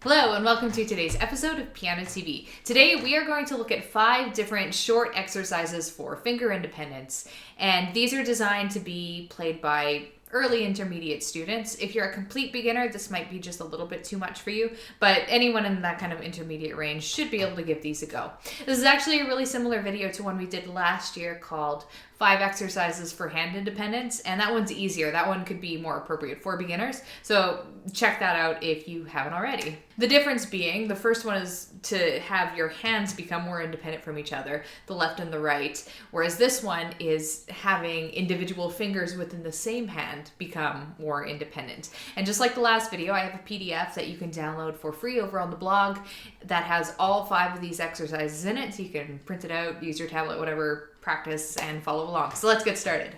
Hello and welcome to today's episode of pianoTV. Today we are going to look at 5 different short exercises for finger independence, and these are designed to be played by early intermediate students. If you're a complete beginner, this might be just a little bit too much for you, but anyone in that kind of intermediate range should be able to give these a go. This is actually a really similar video to one we did last year called 5 exercises for hand independence, and that one's easier. That one could be more appropriate for beginners, so check that out if you haven't already. The difference being, the first one is to have your hands become more independent from each other, the left and the right, whereas this one is having individual fingers within the same hand become more independent. And just like the last video, I have a PDF that you can download for free over on the blog that has all 5 of these exercises in it, so you can print it out, use your tablet, whatever, practice and follow along. So let's get started.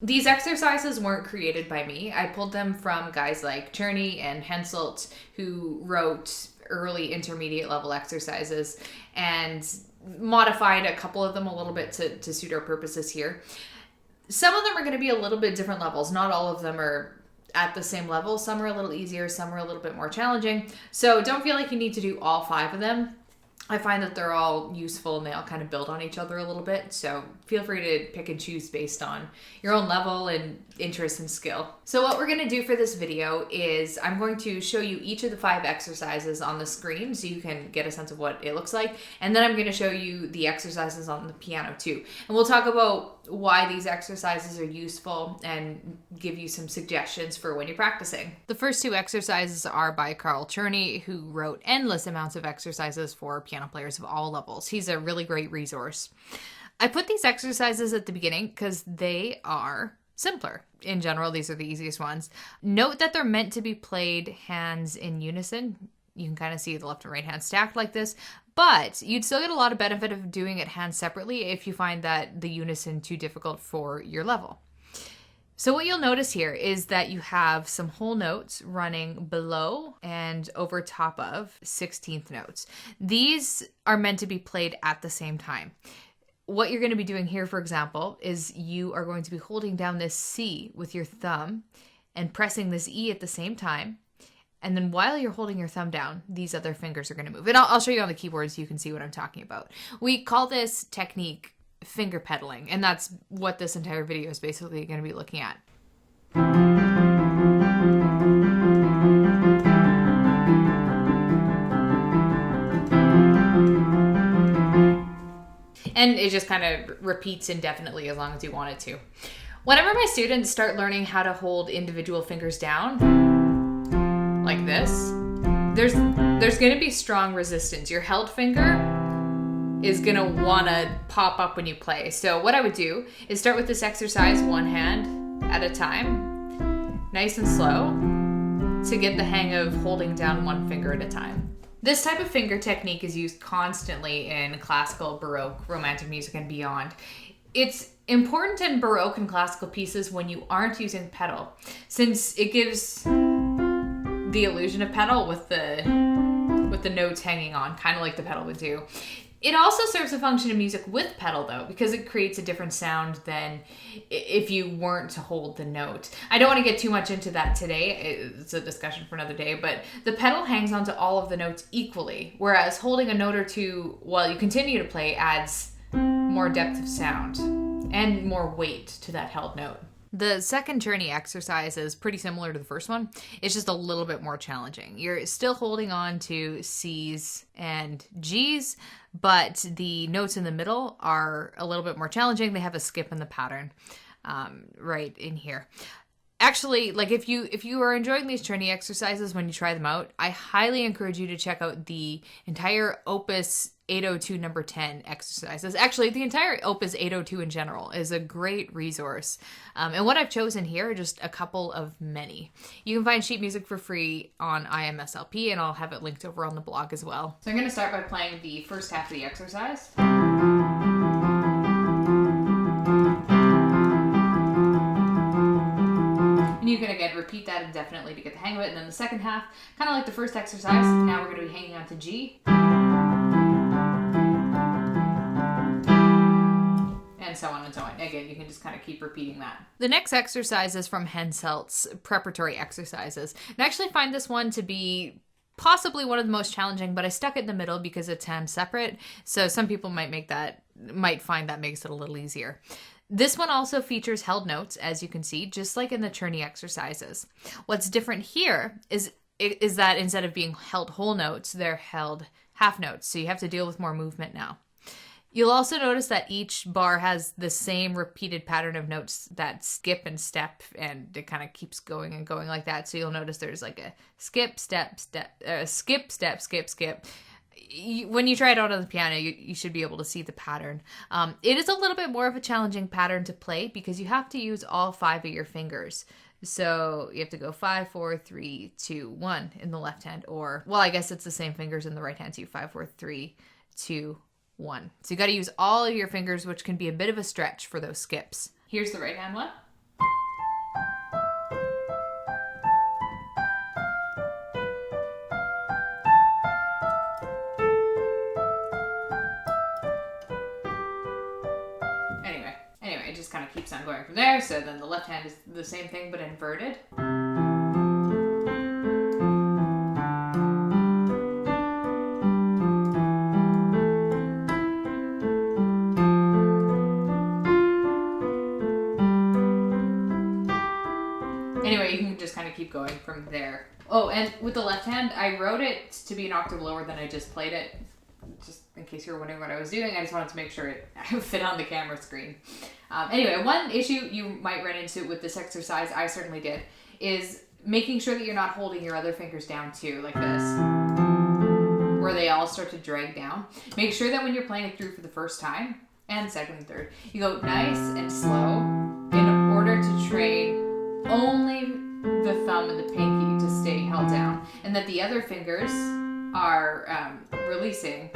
These exercises weren't created by me. I pulled them from guys like Czerny and Henselt, who wrote early intermediate level exercises and modified a couple of them a little bit to suit our purposes here. Some of them are going to be a little bit different levels. Not all of them are at the same level. Some are a little easier, some are a little bit more challenging. So don't feel like you need to do all 5 of them. I find that they're all useful and they all kind of build on each other a little bit, so feel free to pick and choose based on your own level and interest and skill. So what we're going to do for this video is I'm going to show you each of the 5 exercises on the screen so you can get a sense of what it looks like, and then I'm going to show you the exercises on the piano too. And we'll talk about why these exercises are useful and give you some suggestions for when you're practicing. The first 2 exercises are by Czerny, who wrote endless amounts of exercises for piano players of all levels. He's a really great resource. I put these exercises at the beginning because they are simpler. In general, these are the easiest ones. Note that they're meant to be played hands in unison. You can kind of see the left and right hand stacked like this, but you'd still get a lot of benefit of doing it hands separately if you find that the unison too difficult for your level. So what you'll notice here is that you have some whole notes running below and over top of 16th notes. These are meant to be played at the same time. What you're going to be doing here, for example, is you are going to be holding down this C with your thumb and pressing this E at the same time. And then while you're holding your thumb down, these other fingers are going to move. And I'll show you on the keyboard so you can see what I'm talking about. We call this technique finger pedaling, and that's what this entire video is basically going to be looking at. And it just kind of repeats indefinitely as long as you want it to. Whenever my students start learning how to hold individual fingers down, like this, there's going to be strong resistance. Your held finger is going to want to pop up when you play. So what I would do is start with this exercise one hand at a time, nice and slow, to get the hang of holding down one finger at a time. This type of finger technique is used constantly in classical, Baroque, Romantic music, and beyond. It's important in Baroque and classical pieces when you aren't using pedal, since it gives the illusion of pedal with the notes hanging on, kind of like the pedal would do. It also serves a function in music with pedal, though, because it creates a different sound than if you weren't to hold the note. I don't want to get too much into that today. It's a discussion for another day, but the pedal hangs onto all of the notes equally, whereas holding a note or two while you continue to play adds more depth of sound and more weight to that held note. The second Czerny exercise is pretty similar to the first one. It's just a little bit more challenging. You're still holding on to C's and G's, but the notes in the middle are a little bit more challenging. They have a skip in the pattern right in here. Actually, like if you are enjoying these Czerny exercises when you try them out, I highly encourage you to check out the entire Opus 802 number 10 exercises. Actually, the entire Opus 802 in general is a great resource. And what I've chosen here are just a couple of many. You can find sheet music for free on IMSLP, and I'll have it linked over on the blog as well. So I'm going to start by playing the first half of the exercise. And you can, again, repeat that indefinitely to get the hang of it. And then the second half, kind of like the first exercise, now we're going to be hanging on to G. And so on and so on. Again, you can just kind of keep repeating that. The next exercise is from Henselt's Preparatory Exercises. And I actually find this one to be possibly one of the most challenging, but I stuck it in the middle because it's hand separate. So some people might find that makes it a little easier. This one also features held notes, as you can see, just like in the Czerny exercises. What's different here is that instead of being held whole notes, they're held half notes. So you have to deal with more movement now. You'll also notice that each bar has the same repeated pattern of notes that skip and step, and it kind of keeps going and going like that. So you'll notice there's like a skip, step, step, skip, step, skip, skip. When you try it out on the piano, you should be able to see the pattern. It is a little bit more of a challenging pattern to play because you have to use all 5 of your fingers. So you have to go 5, 4, 3, 2, 1 in the left hand, or, well, I guess it's the same fingers in the right hand too. 5, 4, 3, 2, 1. So you got to use all of your fingers, which can be a bit of a stretch for those skips. Here's the right hand one. Anyway, it just kind of keeps on going from there. So then the left hand is the same thing, but inverted. Anyway, you can just kind of keep going from there. Oh, and with the left hand, I wrote it to be an octave lower than I just played it. Just in case you were wondering what I was doing, I just wanted to make sure it fit on the camera screen. Anyway, one issue you might run into with this exercise, I certainly did, is making sure that you're not holding your other fingers down too, like this, where they all start to drag down. Make sure that when you're playing it through for the first time, and second and third, you go nice and slow in order to train only the thumb and the pinky to stay held down, and that the other fingers are releasing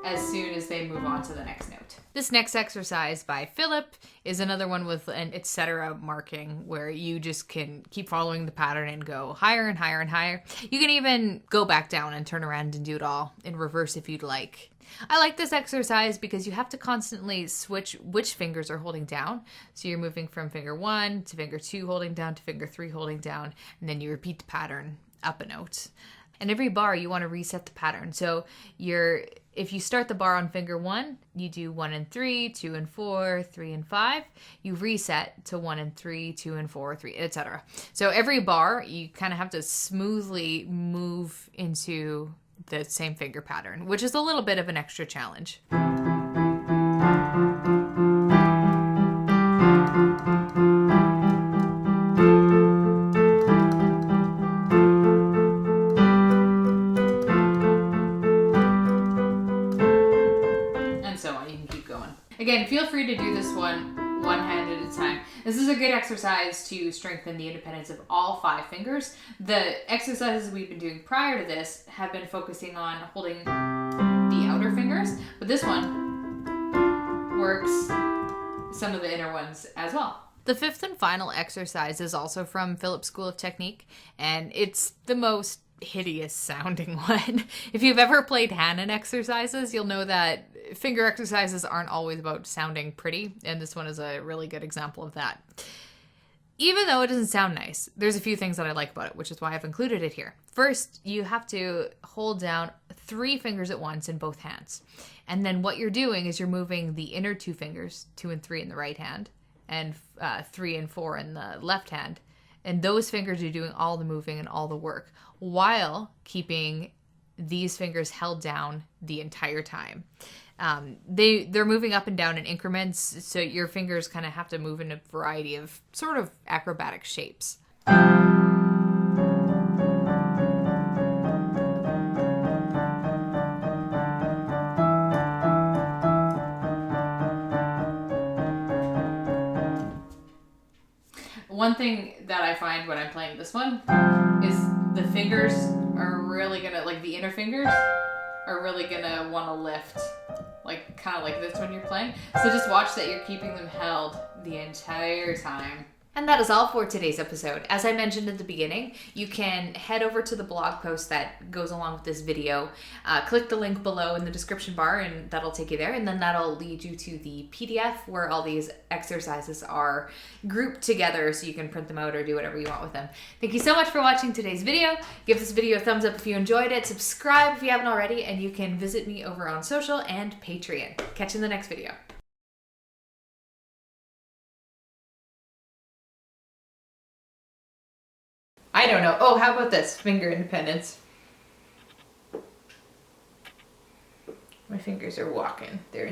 as soon as they move on to the next note. This next exercise by Philip is another one with an etc. marking where you just can keep following the pattern and go higher and higher and higher. You can even go back down and turn around and do it all in reverse if you'd like. I like this exercise because you have to constantly switch which fingers are holding down. So you're moving from finger 1 to finger 2 holding down to finger 3 holding down, and then you repeat the pattern up a note. And every bar you want to reset the pattern. So if you start the bar on finger 1, you do 1 and 3, 2 and 4, 3 and 5. You reset to 1 and 3, 2 and 4, 3, etc. So every bar you kind of have to smoothly move into the same finger pattern, which is a little bit of an extra challenge. Again, feel free to do this one hand at a time. This is a good exercise to strengthen the independence of all 5 fingers. The exercises we've been doing prior to this have been focusing on holding the outer fingers, but this one works some of the inner ones as well. The 5th and final exercise is also from Philip's School of Technique, and it's the most hideous sounding one. If you've ever played Hanon Exercises, you'll know that finger exercises aren't always about sounding pretty, and this one is a really good example of that. Even though it doesn't sound nice, there's a few things that I like about it, which is why I've included it here. First, you have to hold down 3 fingers at once in both hands. And then what you're doing is you're moving the inner 2 fingers, 2 and 3 in the right hand, and 3 and 4 in the left hand. And those fingers are doing all the moving and all the work while keeping these fingers held down the entire time. They're moving up and down in increments, so your fingers kind of have to move in a variety of sort of acrobatic shapes. One thing that I find when I'm playing this one is the fingers are really gonna, like the inner fingers, are really gonna want to lift, kind of like this when you're playing. So just watch that you're keeping them held the entire time. And that is all for today's episode. As I mentioned at the beginning, you can head over to the blog post that goes along with this video. Click the link below in the description bar and that'll take you there. And then that'll lead you to the PDF where all these exercises are grouped together so you can print them out or do whatever you want with them. Thank you so much for watching today's video. Give this video a thumbs up if you enjoyed it. Subscribe if you haven't already. And you can visit me over on social and Patreon. Catch you in the next video. I don't know. Oh, how about this? Finger independence. My fingers are walking. They're